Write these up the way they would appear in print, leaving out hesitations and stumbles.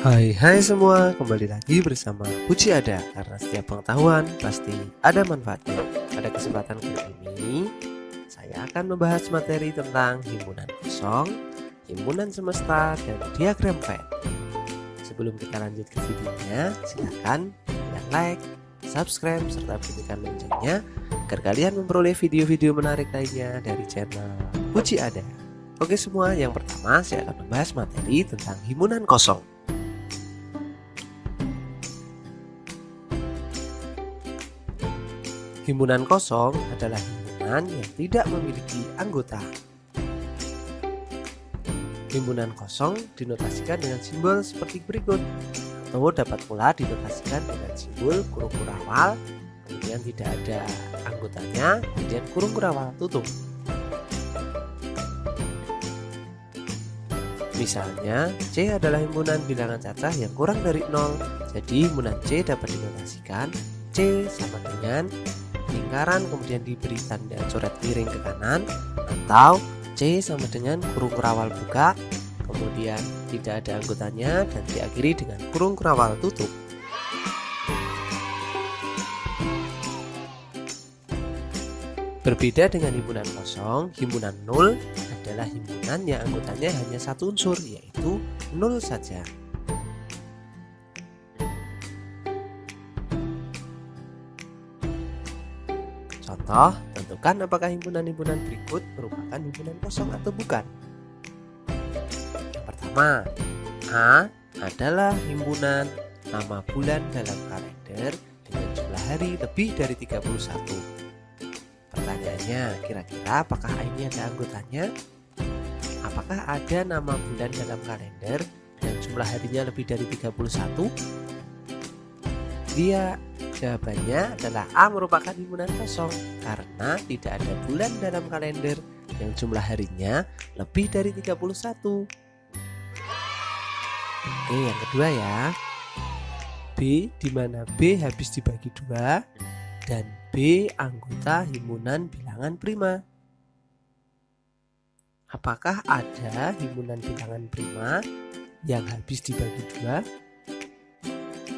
Hai semua, kembali lagi bersama Puji Ada. Karena setiap pengetahuan pasti ada manfaatnya. Pada kesempatan kali ini, saya akan membahas materi tentang himpunan kosong, himpunan semesta, dan diagram Venn. Sebelum kita lanjut ke videonya, silakan kalian like, subscribe, serta bunyikan loncengnya agar kalian memperoleh video-video menarik lainnya dari channel Puji Ada. Oke semua, yang pertama saya akan membahas materi tentang himpunan kosong. Himpunan kosong adalah himpunan yang tidak memiliki anggota. Himpunan kosong dinotasikan dengan simbol seperti berikut, atau dapat pula dinotasikan dengan simbol kurung kurawal, kemudian tidak ada anggotanya, kemudian kurung kurawal tutup. Misalnya, C adalah himpunan bilangan cacah yang kurang dari 0, jadi himpunan C dapat dinotasikan C sama dengan lingkaran kemudian diberi tanda coret miring ke kanan, atau C sama dengan kurung kurawal buka kemudian tidak ada anggotanya dan diakhiri dengan kurung kurawal tutup. Berbeda dengan himpunan kosong, himpunan 0 adalah himpunan yang anggotanya hanya satu unsur, yaitu 0 saja. Contoh, tentukan apakah himpunan-himpunan berikut merupakan himpunan kosong atau bukan. Yang pertama, A adalah himpunan nama bulan dalam kalender dengan jumlah hari lebih dari 31. Pertanyaannya, kira-kira apakah A ini ada anggotanya? Apakah ada nama bulan dalam kalender dan jumlah harinya lebih dari 31? Dia Jawabannya adalah A merupakan himpunan kosong karena tidak ada bulan dalam kalender yang jumlah harinya lebih dari 31. Oke, yang kedua ya. B, di mana B habis dibagi 2 dan B anggota himpunan bilangan prima. Apakah ada himpunan bilangan prima yang habis dibagi 2?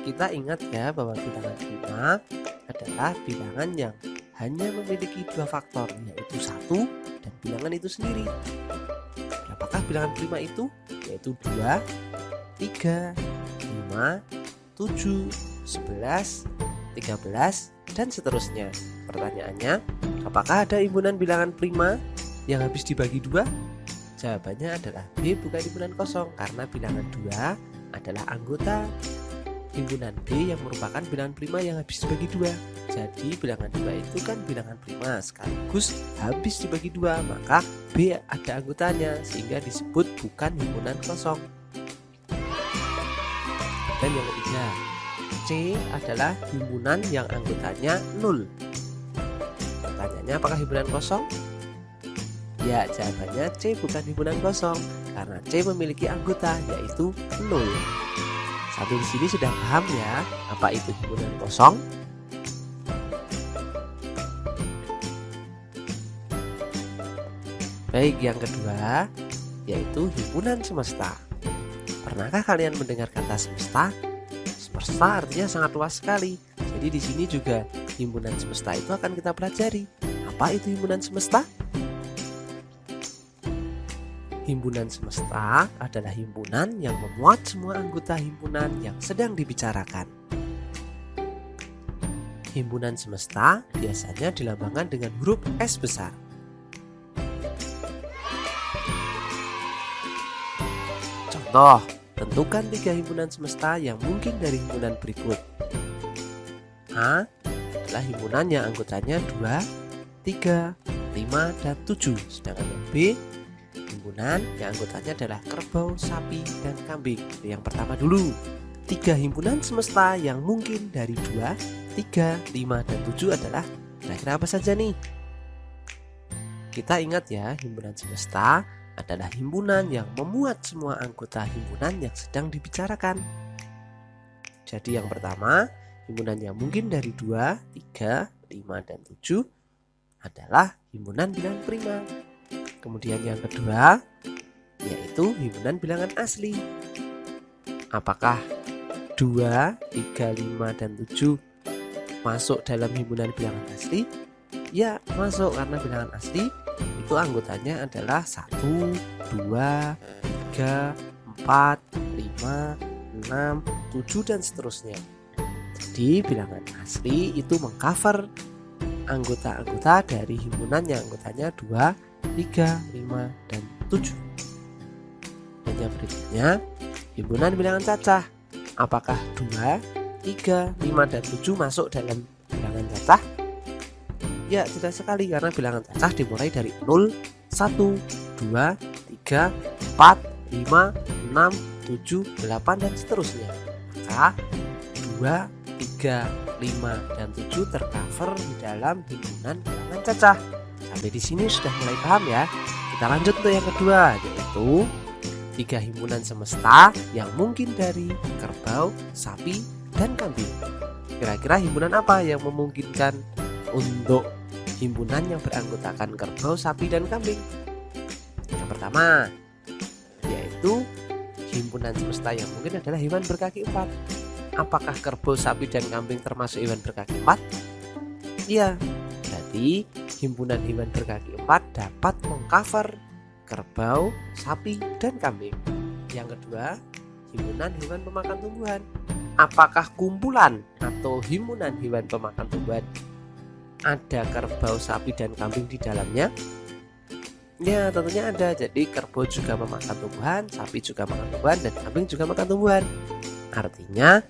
Kita ingat ya bahwa bilangan prima adalah bilangan yang hanya memiliki 2 faktor, yaitu 1 dan bilangan itu sendiri. Apakah bilangan prima itu? Yaitu 2, 3, 5, 7, 11, 13, dan seterusnya. Pertanyaannya, apakah ada himpunan bilangan prima yang habis dibagi 2? Jawabannya adalah B, bukan himpunan kosong, karena bilangan 2 adalah anggota himpunan B yang merupakan bilangan prima yang habis dibagi 2. Jadi bilangan 2 itu kan bilangan prima sekaligus habis dibagi 2, maka B ada anggotanya sehingga disebut bukan himpunan kosong. Dan yang ketiga, C adalah himpunan yang anggotanya 0. Pertanyaannya, apakah himpunan kosong? Ya, jawabannya C bukan himpunan kosong karena C memiliki anggota yaitu 0. Sampai di sini sudah paham ya apa itu himpunan kosong? Baik, yang kedua yaitu himpunan semesta. Pernahkah kalian mendengar kata semesta? Semesta artinya sangat luas sekali. Jadi di sini juga himpunan semesta itu akan kita pelajari. Apa itu himpunan semesta? Himpunan semesta adalah himpunan yang memuat semua anggota himpunan yang sedang dibicarakan. Himpunan semesta biasanya dilambangkan dengan huruf S besar. Contoh, tentukan 3 himpunan semesta yang mungkin dari himpunan berikut. A adalah himpunan yang anggotanya 2, 3, 5, dan 7. Sedangkan yang B, himpunan yang anggotanya adalah kerbau, sapi, dan kambing. Yang pertama dulu, 3 himpunan semesta yang mungkin dari 2, 3, 5, dan 7 adalah kira-kira apa saja nih? Kita ingat ya, himpunan semesta adalah himpunan yang memuat semua anggota himpunan yang sedang dibicarakan. Jadi yang pertama, himpunan yang mungkin dari 2, 3, 5, dan 7 adalah himpunan bilangan prima. Kemudian yang kedua yaitu himpunan bilangan asli. Apakah 2, 3, 5, dan 7 masuk dalam himpunan bilangan asli? Ya, masuk, karena bilangan asli itu anggotanya adalah 1, 2, 3, 4, 5, 6, 7, dan seterusnya. Jadi bilangan asli itu mengcover anggota-anggota dari himpunan yang anggotanya 2, 3, 5, dan 7. Dan yang berikutnya, himpunan bilangan cacah. Apakah 2, 3, 5, dan 7 masuk dalam bilangan cacah? Ya, tidak sekali, karena bilangan cacah dimulai dari 0, 1, 2, 3, 4, 5, 6, 7, 8, dan seterusnya. Maka 2, 3, 5, dan 7 tercover di dalam himpunan bilangan cacah. Sampai di sini sudah mulai paham ya. Kita lanjut untuk yang kedua, yaitu 3 himpunan semesta yang mungkin dari kerbau, sapi, dan kambing. Kira-kira himpunan apa yang memungkinkan untuk himpunan yang beranggotakan kerbau, sapi, dan kambing? Yang pertama, yaitu himpunan semesta yang mungkin adalah hewan berkaki 4. Apakah kerbau, sapi, dan kambing termasuk hewan berkaki 4? Iya, berarti himpunan hewan berkaki 4 dapat mengcover kerbau, sapi, dan kambing. Yang kedua, himpunan hewan pemakan tumbuhan. Apakah kumpulan atau himpunan hewan pemakan tumbuhan ada kerbau, sapi, dan kambing di dalamnya? Ya, tentunya ada. Jadi kerbau juga memakan tumbuhan, sapi juga makan tumbuhan, dan kambing juga makan tumbuhan. Artinya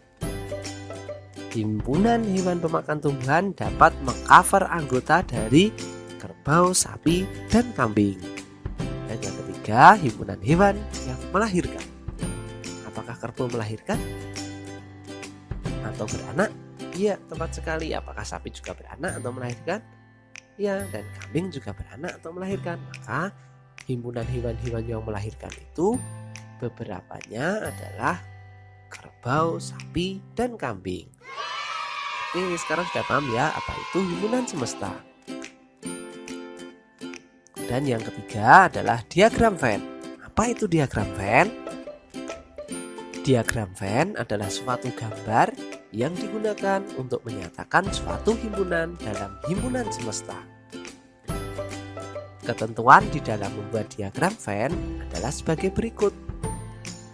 himpunan hewan pemakan tumbuhan dapat mengcover anggota dari kerbau, sapi, dan kambing. Dan yang ketiga, himpunan hewan yang melahirkan. Apakah kerbau melahirkan atau beranak? Iya, tepat sekali. Apakah sapi juga beranak atau melahirkan? Ya, dan kambing juga beranak atau melahirkan. Maka himpunan hewan-hewan yang melahirkan itu beberapanya adalah kerbau, sapi, dan kambing. Oke, sekarang sudah paham ya apa itu himpunan semesta. Dan yang ketiga adalah diagram Venn. Apa itu diagram Venn? Diagram Venn adalah suatu gambar yang digunakan untuk menyatakan suatu himpunan dalam himpunan semesta. Ketentuan di dalam membuat diagram Venn adalah sebagai berikut.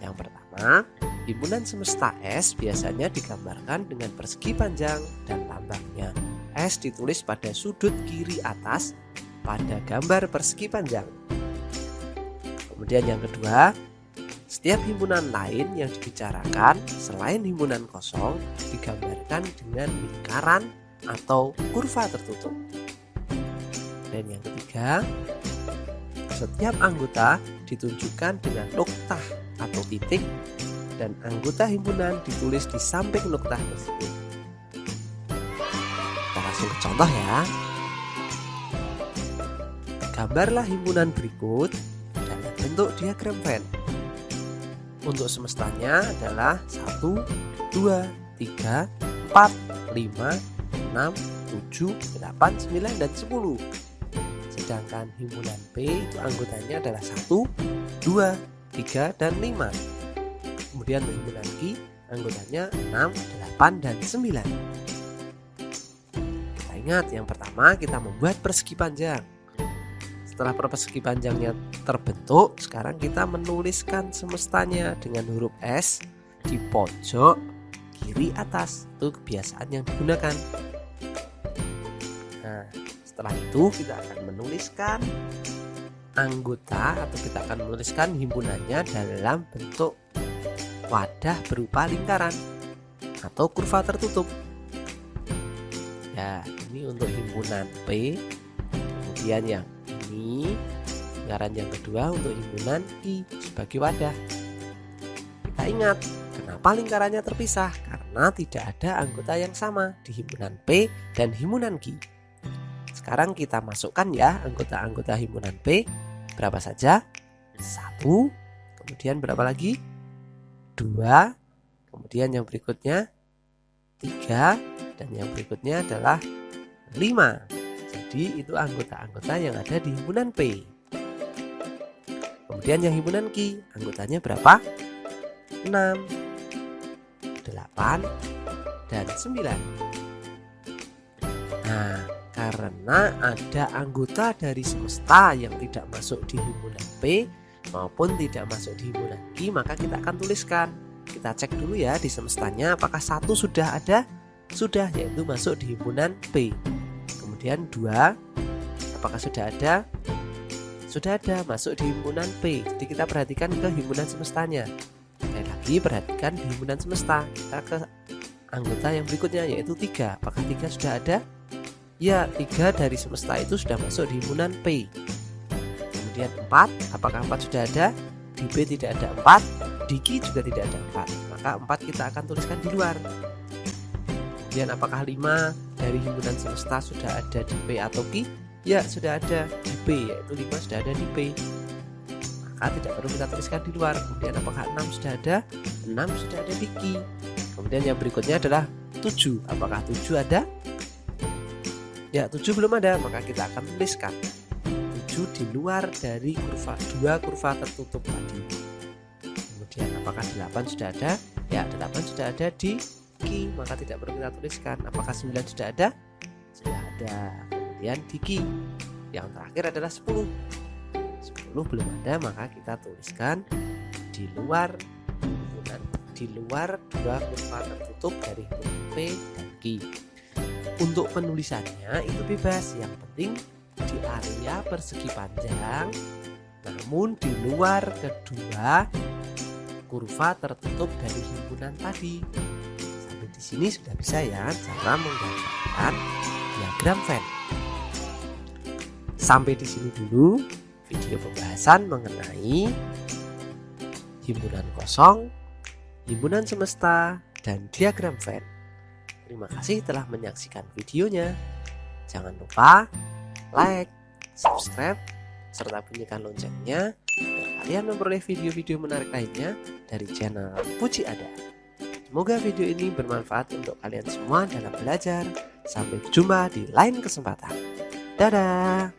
Yang pertama, himpunan semesta S biasanya digambarkan dengan persegi panjang dan lambangnya S ditulis pada sudut kiri atas pada gambar persegi panjang. Kemudian yang kedua, setiap himpunan lain yang dibicarakan selain himpunan kosong digambarkan dengan lingkaran atau kurva tertutup. Dan yang ketiga, setiap anggota ditunjukkan dengan noktah atau titik dan anggota himpunan ditulis di samping noktah tersebut. Kita langsung ke contoh ya. Gambarlah himpunan berikut dalam bentuk diagram Venn. Untuk semestanya adalah 1, 2, 3, 4, 5, 6, 7, 8, 9, dan 10. Sedangkan himpunan P itu anggotanya adalah 1, 2, 3, dan 5. Kemudian untuk himpunan Q anggotanya 6, 8, dan 9. Kita ingat yang pertama kita membuat persegi panjang. Setelah persegi panjangnya terbentuk, sekarang kita menuliskan semestanya dengan huruf S di pojok kiri atas. Itu kebiasaan yang digunakan. Nah, setelah itu kita akan menuliskan anggota atau kita akan menuliskan himpunannya dalam bentuk wadah berupa lingkaran atau kurva tertutup. Ya, ini untuk himpunan P. Kemudian yang ini lingkaran yang kedua untuk himpunan I sebagai wadah. Kita ingat kenapa lingkarannya terpisah, karena tidak ada anggota yang sama di himpunan P dan himpunan Q. Sekarang kita masukkan ya anggota-anggota himpunan P. Berapa saja? 1, kemudian berapa lagi? 2, kemudian yang berikutnya 3, dan yang berikutnya adalah 5. Jadi itu anggota-anggota yang ada di himpunan P. Kemudian yang himpunan Q, anggotanya berapa? 6. 8, dan 9. Nah, karena ada anggota dari semesta yang tidak masuk di himpunan P maupun tidak masuk di himpunan Q, maka kita akan tuliskan. Kita cek dulu ya di semestanya apakah 1 sudah ada? Sudah, yaitu masuk di himpunan P. Kemudian 2, apakah sudah ada? Sudah ada, masuk di himpunan P. Jadi kita perhatikan ke himpunan semestanya. Sekali lagi perhatikan di himpunan semesta. Kita ke anggota yang berikutnya yaitu 3. Apakah 3 sudah ada? Ya, 3 dari semesta itu sudah masuk di himpunan P. Kemudian 4, apakah 4 sudah ada? Di P tidak ada 4, di Q juga tidak ada 4. Maka 4 kita akan tuliskan di luar. Kemudian apakah 5 dari himpunan semesta sudah ada di P atau Q? Ya, sudah ada di P, yaitu 5 sudah ada di P. Maka tidak perlu kita tuliskan di luar. Kemudian apakah 6 sudah ada? 6 sudah ada di Q. Kemudian yang berikutnya adalah 7. Apakah 7 ada? Ya, 7 belum ada, maka kita akan tuliskan 7 di luar dari dua kurva tertutup tadi. Kemudian apakah 8 sudah ada? Ya, 8 sudah ada di Q, maka tidak perlu kita tuliskan. Apakah 9 sudah ada? Sudah ada. Kemudian di Q. Yang terakhir adalah 10. 10 belum ada, maka kita tuliskan di luar dua kurva tertutup dari huruf P dan Q. Untuk penulisannya itu bebas, yang penting di area persegi panjang, namun di luar kedua kurva tertutup dari himpunan tadi. Sampai di sini sudah bisa ya cara menggambarkan diagram Venn. Sampai di sini dulu video pembahasan mengenai himpunan kosong, himpunan semesta, dan diagram Venn. Terima kasih telah menyaksikan videonya. Jangan lupa like, subscribe, serta bunyikan loncengnya agar kalian memperoleh video-video menarik lainnya dari channel Puji Ada. Semoga video ini bermanfaat untuk kalian semua dalam belajar. Sampai jumpa di lain kesempatan. Dadah!